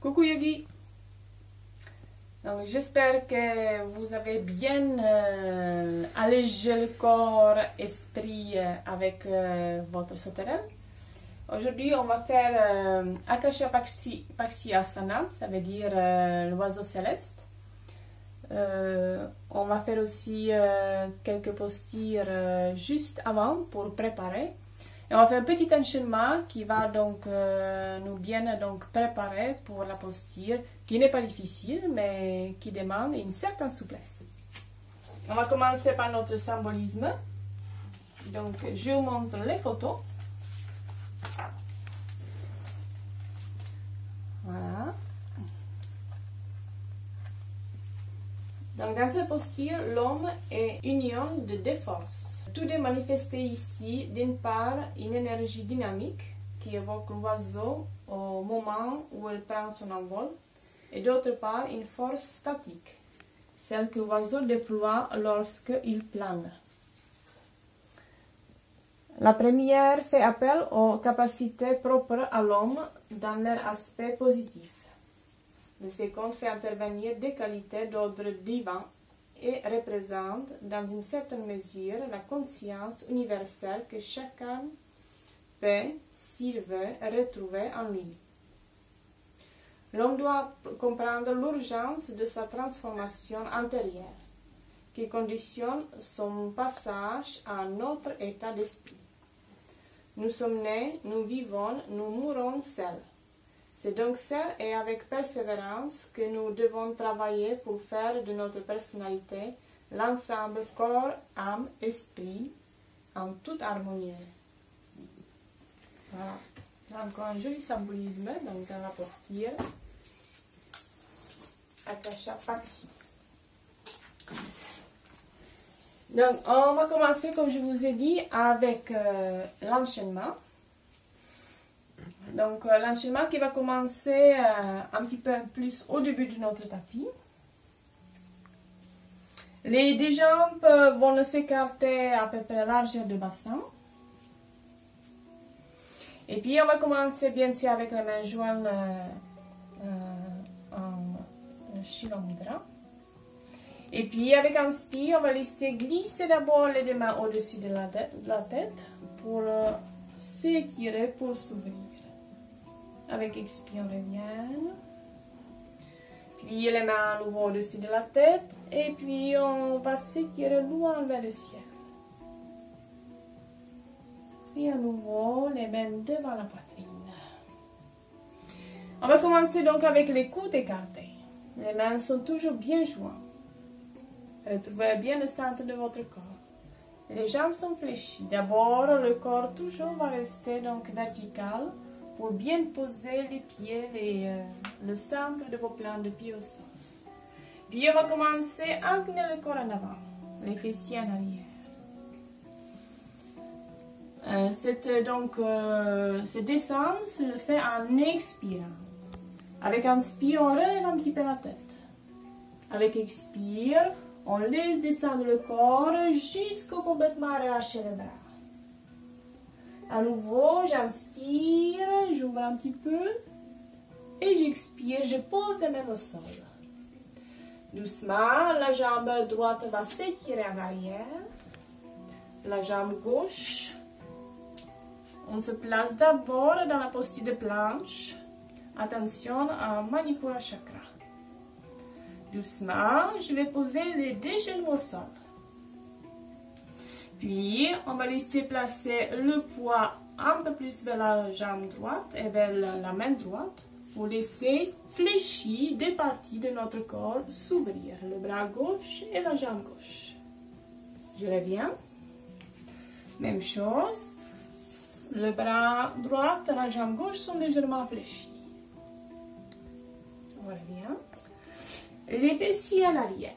Coucou Yogi. Donc j'espère que vous avez bien allégé le corps, esprit avec votre sauterelle. Aujourd'hui on va faire Akasha Pakshi Asana, ça veut dire l'oiseau céleste. On va faire aussi quelques postures juste avant pour préparer. Et on va faire un petit enchaînement qui va donc nous bien préparer pour la posture, qui n'est pas difficile, mais qui demande une certaine souplesse. On va commencer par notre symbolisme. Donc, je vous montre les photos. Voilà. Donc, dans cette posture, l'homme est union de deux forces. Tout est manifesté ici, d'une part, une énergie dynamique qui évoque l'oiseau au moment où il prend son envol, et d'autre part, une force statique, celle que l'oiseau déploie lorsqu'il plane. La première fait appel aux capacités propres à l'homme dans leur aspect positif. Le second fait intervenir des qualités d'ordre divin et représente, dans une certaine mesure, la conscience universelle que chacun peut, s'il veut, retrouver en lui. L'homme doit comprendre l'urgence de sa transformation intérieure, qui conditionne son passage à un autre état d'esprit. Nous sommes nés, nous vivons, nous mourons seuls. C'est donc seul et avec persévérance que nous devons travailler pour faire de notre personnalité l'ensemble corps, âme, esprit en toute harmonie. Voilà. Encore un joli symbolisme donc dans la posture Akasha Pakshi. Donc on va commencer, comme je vous ai dit, avec l'enchaînement. Donc l'enchaînement qui va commencer un petit peu plus au début de notre tapis. Les deux jambes vont s'écarter à peu près à la largeur du bassin. Et puis on va commencer bien sûr avec les mains jointes en Shilamudra. Et puis avec un inspire, on va laisser glisser d'abord les deux mains au-dessus de la tête pour s'étirer, pour s'ouvrir. Avec expire, on revient. Puis les mains à nouveau au-dessus de la tête. Et puis on va s'étirer loin vers le ciel. Et à nouveau, les mains devant la poitrine. On va commencer donc avec les coudes écartés. Les mains sont toujours bien jointes. Retrouvez bien le centre de votre corps. Les jambes sont fléchies. D'abord, le corps toujours va rester donc vertical pour bien poser les pieds et le centre de vos plans de pied au sol. Puis on va commencer à incliner le corps en avant, les fessiers en arrière. Cette descente se le fait en expirant. Avec inspire, on relève un petit peu la tête. Avec expire, on laisse descendre le corps jusqu'au complètement relâcher les bras. À nouveau, j'inspire, j'ouvre un petit peu. Et j'expire, je pose les mains au sol. Doucement, la jambe droite va s'étirer en arrière. La jambe gauche. On se place d'abord dans la posture de planche. Attention à Manipura Chakra. Doucement, je vais poser les deux genoux au sol. Puis, on va laisser placer le poids un peu plus vers la jambe droite et vers la main droite pour laisser fléchir des parties de notre corps s'ouvrir, le bras gauche et la jambe gauche. Je reviens. Même chose. Le bras droit et la jambe gauche sont légèrement fléchis. On revient. Les fessiers à l'arrière.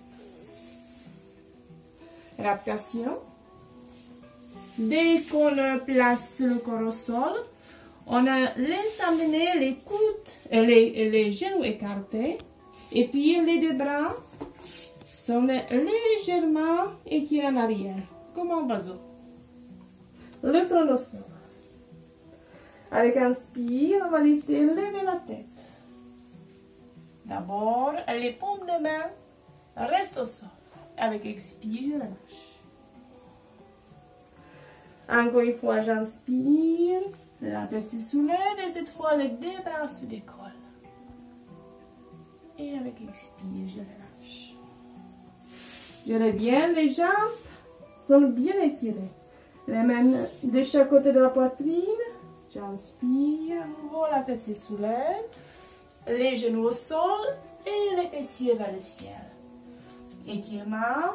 Raptation. Dès qu'on place le corps au sol, on laisse amener les coudes et les genoux écartés. Et puis les deux bras sont légèrement étirés en arrière, comme un oiseau. Le front au sol. Avec inspire, on va laisser lever la tête. D'abord, les paumes de main restent au sol. Avec expire, je relâche. Encore une fois, j'inspire. La tête se soulève et cette fois, les deux bras se décollent. Et avec expire, je relâche. Je reviens, les jambes sont bien étirées. Les mains de chaque côté de la poitrine. J'inspire, à nouveau, la tête se soulève. Les genoux au sol et les fessiers vers le ciel. Étirement.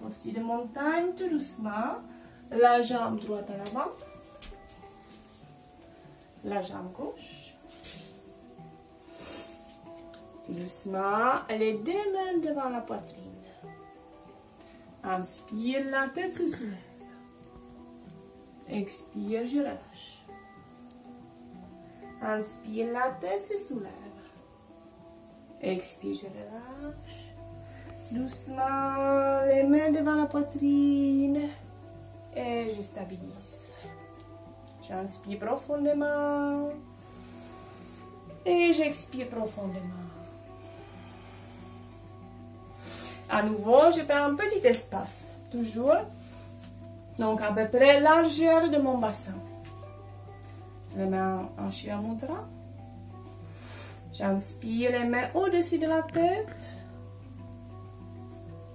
Posture de montagne, tout doucement. La jambe droite en avant. La jambe gauche. Doucement, les deux mains devant la poitrine. Inspire, la tête se soulève. Expire, je relâche. Inspire, la tête se soulève. Expire, je relâche. Doucement, les mains devant la poitrine. Et je stabilise. J'inspire profondément. Et j'expire profondément. À nouveau, je prends un petit espace. Toujours. Donc, à peu près largeur de mon bassin. Les mains en Shiva Mudra. J'inspire les mains au-dessus de la tête.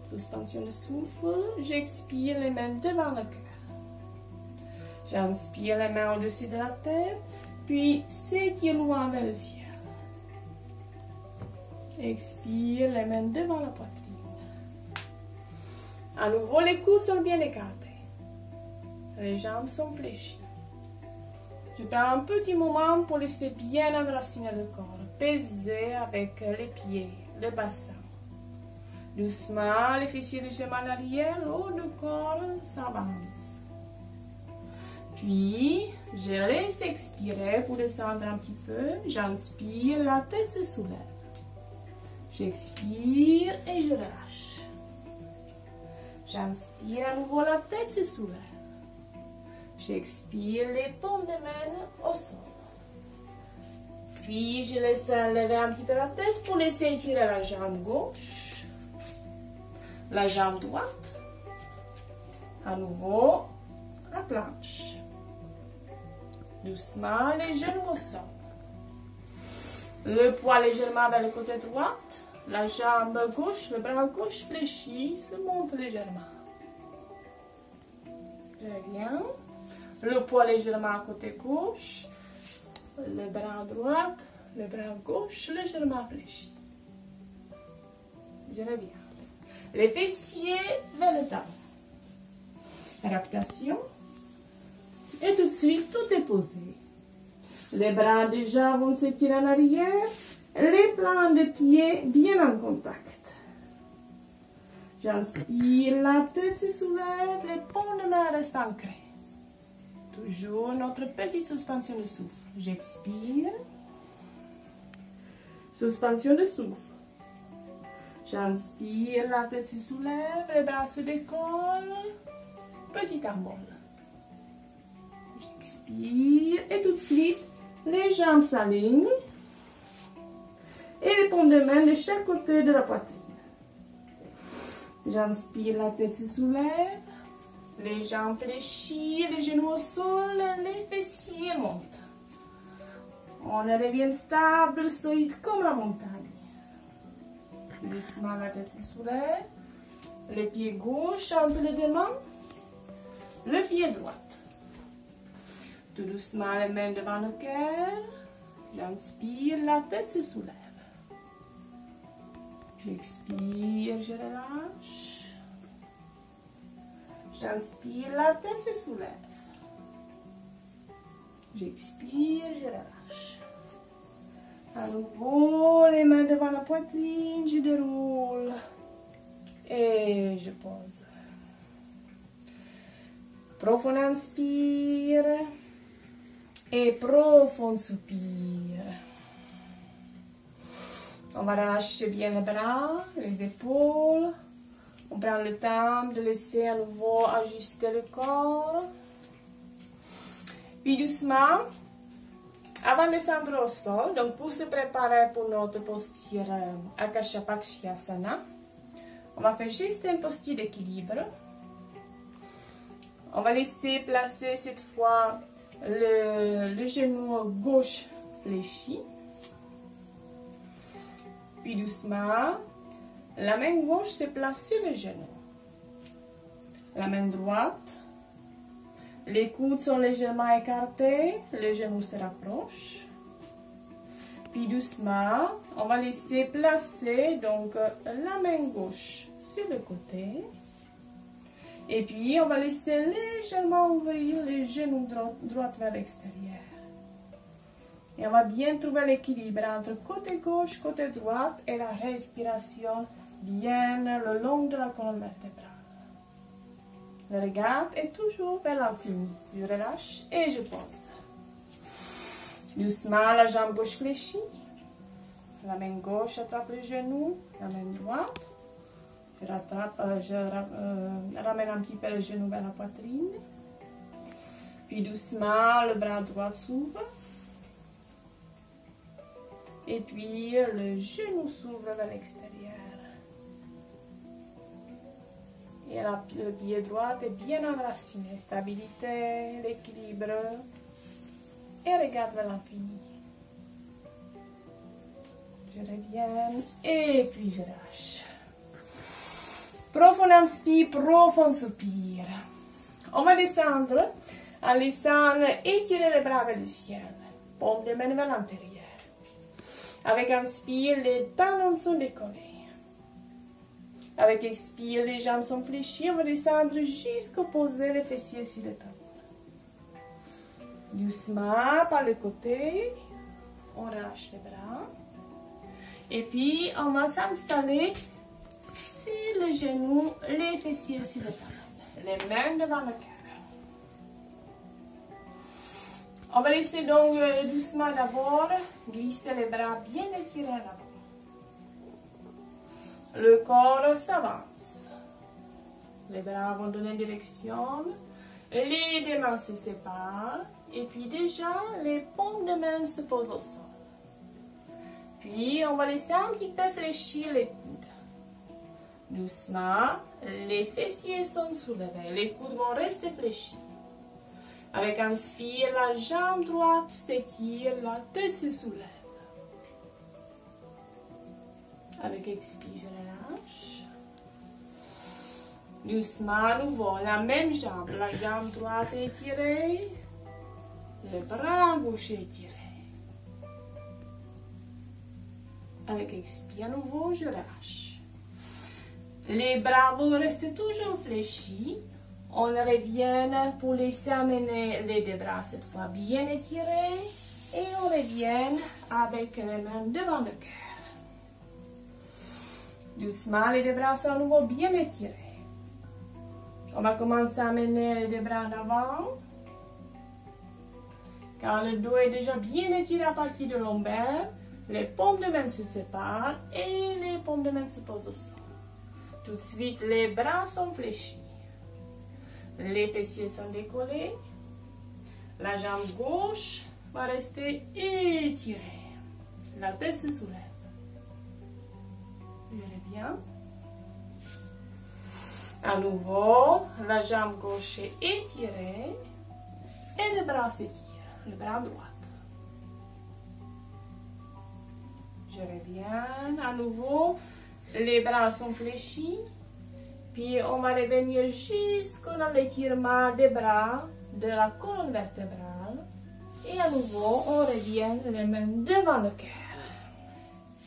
Suspension de souffle. J'expire les mains devant le cœur. J'inspire les mains au-dessus de la tête. Puis, s'étire loin vers le ciel. Expire les mains devant la poitrine. À nouveau, les coudes sont bien écartés. Les jambes sont fléchies. Je prends un petit moment pour laisser bien enraciner le corps. Peser avec les pieds, le bassin. Doucement, les fessiers légèrement en arrière, le haut du corps s'avance. Puis, je laisse expirer pour descendre un petit peu. J'inspire, la tête se soulève. J'expire et je relâche. J'inspire, à nouveau, la tête se soulève. J'expire, les paumes de main au sol. Puis, je laisse lever un petit peu la tête pour laisser étirer la jambe gauche. La jambe droite. À nouveau, la planche. Doucement, les genoux au sol. Le poids légèrement vers le côté droit. La jambe gauche, le bras gauche fléchi, se monte légèrement. Je reviens. Le poids légèrement à côté gauche. Le bras droit, le bras gauche légèrement fléchi. Je reviens. Les fessiers vers le talon. Adaptation. Et tout de suite, tout est posé. Les bras déjà vont s'étirer en arrière. Les plans de pieds bien en contact. J'inspire, la tête se soulève, les paumes de main restent ancrées. Toujours notre petite suspension de souffle. J'expire. Suspension de souffle. J'inspire, la tête se soulève, les bras se décollent. Petit envol. J'expire et tout de suite, les jambes s'alignent. Et les paumes de main de chaque côté de la poitrine. J'inspire, la tête se soulève. Les jambes fléchies, les genoux au sol, les fessiers montent. On revient stable, solide comme la montagne. Doucement, la tête se soulève. Le pied gauche entre les deux mains. Le pied droit. Tout doucement, les mains devant le cœur. J'inspire, la tête se soulève. J'expire, je relâche. J'inspire, la tête se soulève. J'expire, je relâche. À nouveau, les mains devant la poitrine, je déroule. Et je pose. Profond inspire. Et profond soupir. On va relâcher bien les bras, les épaules. On prend le temps de laisser à nouveau ajuster le corps. Puis doucement, Avant de descendre au sol, donc pour se préparer pour notre posture Akasha Pakshiyasana, on va faire juste une posture d'équilibre. On va laisser placer cette fois le genou gauche fléchi. Puis doucement, la main gauche se place sur le genou. La main droite, les coudes sont légèrement écartés, le genou se rapproche. Puis doucement, on va laisser placer donc la main gauche sur le côté. Et puis on va laisser légèrement ouvrir le genou droit vers l'extérieur. Et on va bien trouver l'équilibre entre côté gauche, côté droit et la respiration bien le long de la colonne vertébrale. Le regard est toujours vers l'infini. Je relâche et je pose. Doucement, la jambe gauche fléchie. La main gauche attrape le genou, la main droite. Je ramène un petit peu le genou vers la poitrine. Puis doucement, le bras droit s'ouvre. Et puis, le genou s'ouvre vers l'extérieur. Et le pied droit est bien enraciné. Stabilité, l'équilibre. Et regarde vers l'infini. Je reviens. Et puis je lâche. Profond inspire, profond soupir. On va descendre en laissant étirer les bras vers le ciel. Paume de main vers l'intérieur. Avec inspire, les talons sont décollés. Avec expire, les jambes sont fléchies. On va descendre jusqu'au poser les fessiers sur le talon. Doucement, par le côté, on relâche les bras. Et puis, on va s'installer sur le genou, les fessiers sur le talon. Les mains devant le cœur. On va laisser donc doucement d'abord glisser les bras bien étirés en avant. Le corps s'avance. Les bras vont donner direction. Les deux mains se séparent. Et puis déjà, les paumes de main se posent au sol. Puis, on va laisser un petit peu fléchir les coudes. Doucement, les fessiers sont soulevés. Les coudes vont rester fléchis. Avec inspire, la jambe droite s'étire, la tête se soulève. Avec expire, je relâche. Doucement, à nouveau, la même jambe. La jambe droite est étirée. Le bras gauche est étiré. Avec expire, à nouveau, je relâche. Les bras vont rester toujours fléchis. On revient pour laisser amener les deux bras cette fois bien étirés. Et on revient avec les mains devant le cœur. Doucement, les deux bras sont à nouveau bien étirés. On va commencer à amener les deux bras en avant. Quand le dos est déjà bien étiré à partir de l'ombaire, les paumes de main se séparent et les paumes de main se posent au sol. Tout de suite, les bras sont fléchis. Les fessiers sont décollés. La jambe gauche va rester étirée. La tête se soulève. Je reviens. À nouveau, la jambe gauche est étirée et le bras s'étire, le bras droit. Je reviens. À nouveau, les bras sont fléchis. Puis on va revenir jusqu'au l'étirement des bras de la colonne vertébrale. Et à nouveau, on revient les mains devant le cœur.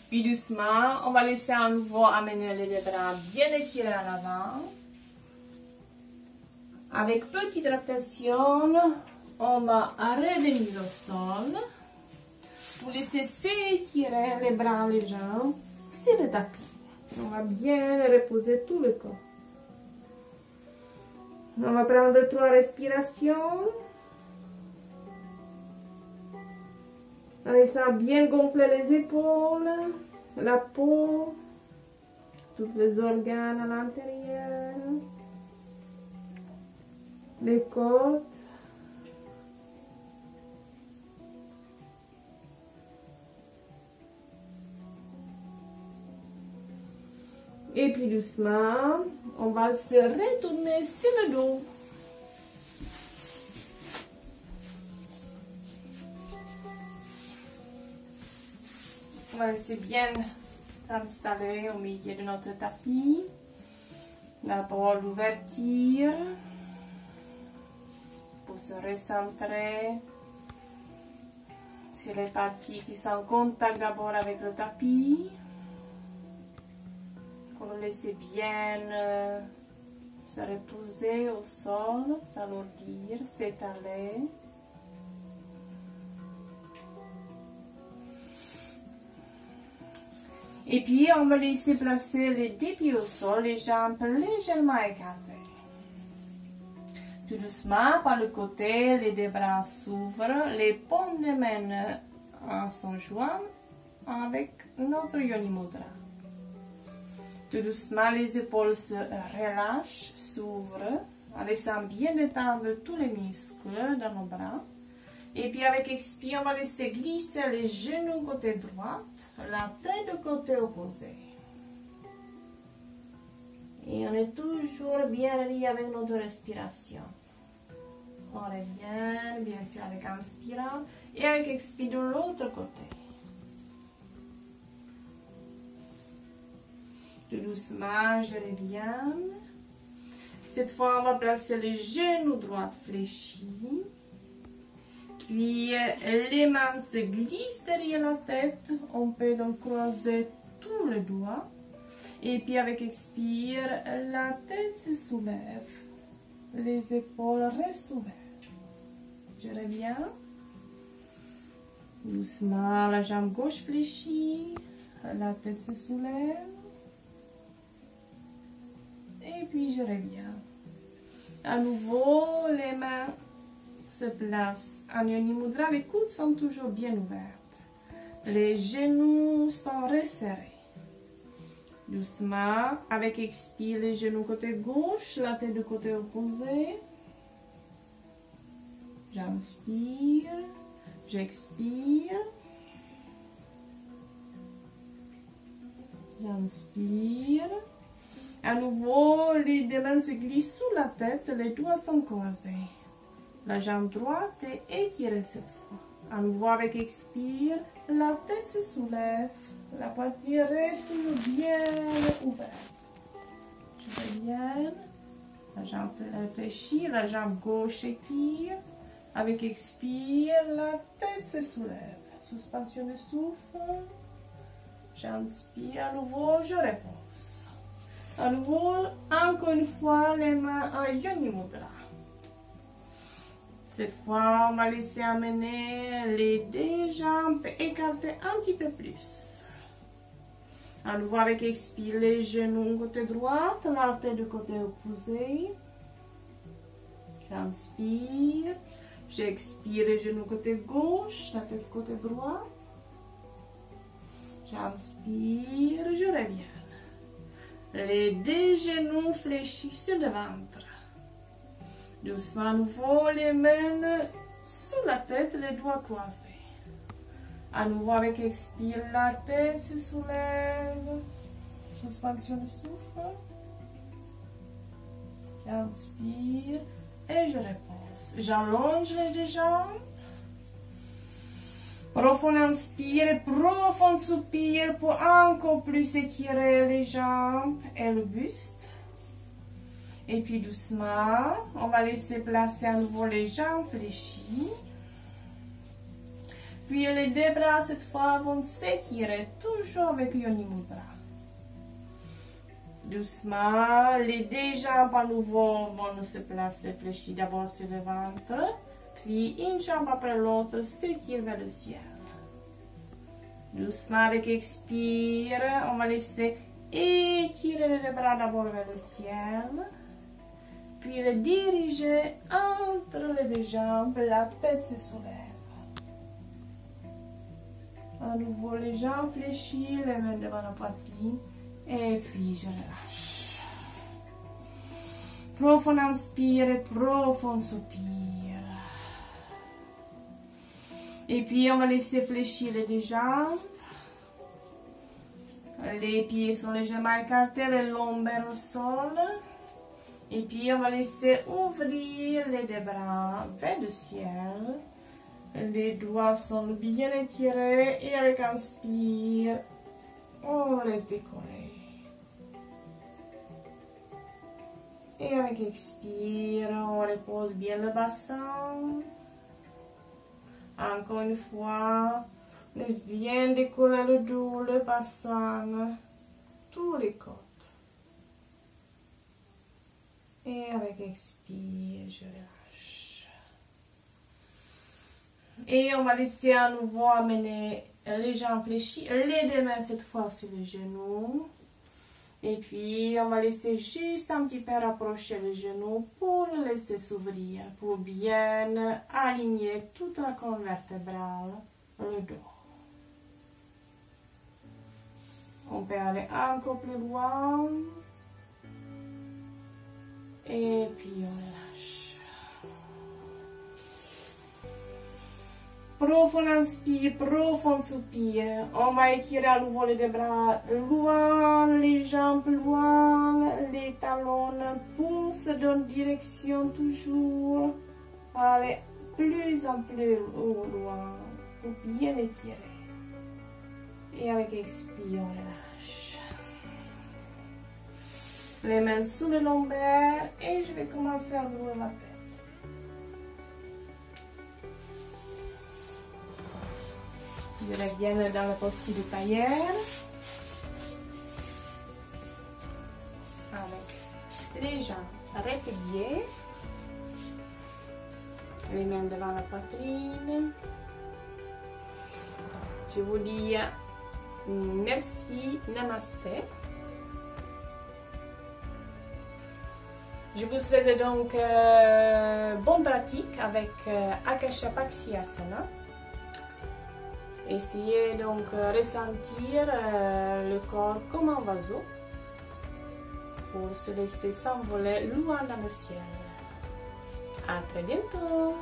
Puis doucement, on va laisser à nouveau amener les deux bras bien étirés en avant. Avec petite rotation, on va revenir au sol. Pour laisser s'étirer les bras, les jambes sur le tapis. On va bien reposer tout le corps. On va prendre 3 respirations. En laissant bien gonfler les épaules, la peau, tous les organes à l'intérieur, les côtes. Et puis doucement, on va se retourner sur le dos. On va laisser bien installer au milieu de notre tapis. D'abord l'ouverture pour se recentrer sur les parties qui sont en contact d'abord avec le tapis. Pour le laisser bien se reposer au sol, s'alourdir, s'étaler. Et puis, on va laisser placer les deux pieds au sol, les jambes légèrement écartées. Tout doucement, par le côté, les deux bras s'ouvrent, les paumes des mains sont jointes avec notre Yoni Mudra. Tout doucement, les épaules se relâchent, s'ouvrent, en laissant bien détendre tous les muscles dans nos bras. Et puis avec expire, on va laisser glisser les genoux côté droit, la tête du côté opposé. Et on est toujours bien relié avec notre respiration. On revient, bien sûr, avec inspirant et avec expire de l'autre côté. Tout doucement, je reviens. Cette fois, on va placer les genoux droits fléchis. Puis les mains se glissent derrière la tête. On peut donc croiser tous les doigts. Et puis avec expire, la tête se soulève. Les épaules restent ouvertes. Je reviens. Doucement, la jambe gauche fléchit. La tête se soulève. Et puis je reviens. À nouveau, les mains se placent en Yoni Mudra. Les coudes sont toujours bien ouverts. Les genoux sont resserrés. Doucement, avec expire, les genoux côté gauche, la tête du côté opposé. J'inspire, j'expire. J'inspire. À nouveau, les deux mains se glissent sous la tête, les doigts sont croisés. La jambe droite est étirée cette fois. À nouveau avec expire, la tête se soulève, la poitrine reste toujours bien ouverte. Je reviens, la jambe réfléchit, la jambe gauche étire. Avec expire, la tête se soulève. Suspension de souffle. J'inspire à nouveau, je repose. À nouveau, encore une fois, les mains en Yoni Mudra. Cette fois, on va laisser amener les deux jambes écartées un petit peu plus. À nouveau, avec expire, les genoux côté droit, la tête du côté opposé. J'inspire. J'expire, les genoux côté gauche, la tête côté droit. J'inspire, je reviens. Les deux genoux fléchissent sur le ventre. Doucement, à nouveau, les mains sous la tête, les doigts croisés. À nouveau, avec expire, la tête se soulève. Suspension de souffle. J'inspire et je repose. J'allonge les deux jambes. Profond inspire et profond soupir pour encore plus étirer les jambes et le buste. Et puis doucement, on va laisser placer à nouveau les jambes fléchies. Puis les deux bras cette fois vont s'étirer toujours avec Yoni Mudra. Doucement, les deux jambes à nouveau vont se placer fléchies d'abord sur le ventre. Puis une jambe après l'autre s'étire vers le ciel. Doucement avec expire, on va laisser étirer les bras d'abord vers le ciel. Puis les diriger entre les deux jambes, la tête se soulève. À nouveau les jambes fléchies, les mains devant la poitrine. Et puis je relâche. Profond inspire et profond soupir. Et puis on va laisser fléchir les deux jambes. Les pieds sont légèrement écartés, les lombaires au sol. Et puis on va laisser ouvrir les deux bras vers le ciel. Les doigts sont bien étirés et avec un inspire, on laisse décoller. Et avec expire, on repose bien le bassin. Encore une fois, laisse bien décoller le dos, le bassin, tous les côtes. Et avec expire, je relâche. Et on va laisser à nouveau amener les jambes fléchies, les deux mains cette fois sur les genoux. Et puis on va laisser juste un petit peu rapprocher les genoux pour le laisser s'ouvrir, pour bien aligner toute la colonne vertébrale, le dos. On peut aller encore plus loin. Et puis on lâche. Profond inspire, profond soupir. On va étirer à nouveau les deux bras loin, les jambes loin, les talons poussent dans direction toujours. Aller plus en plus loin pour bien étirer. Et avec expire, on relâche. Les mains sous le lombaire et je vais commencer à ouvrir la tête. Je reviens dans la posture de tailleur. Avec les jambes repliées. Les mains devant la poitrine. Je vous dis merci, namasté. Je vous souhaite donc bonne pratique avec Akasha Pakshiyasana. Essayez donc de ressentir le corps comme un oiseau pour se laisser s'envoler loin dans le ciel. À très bientôt!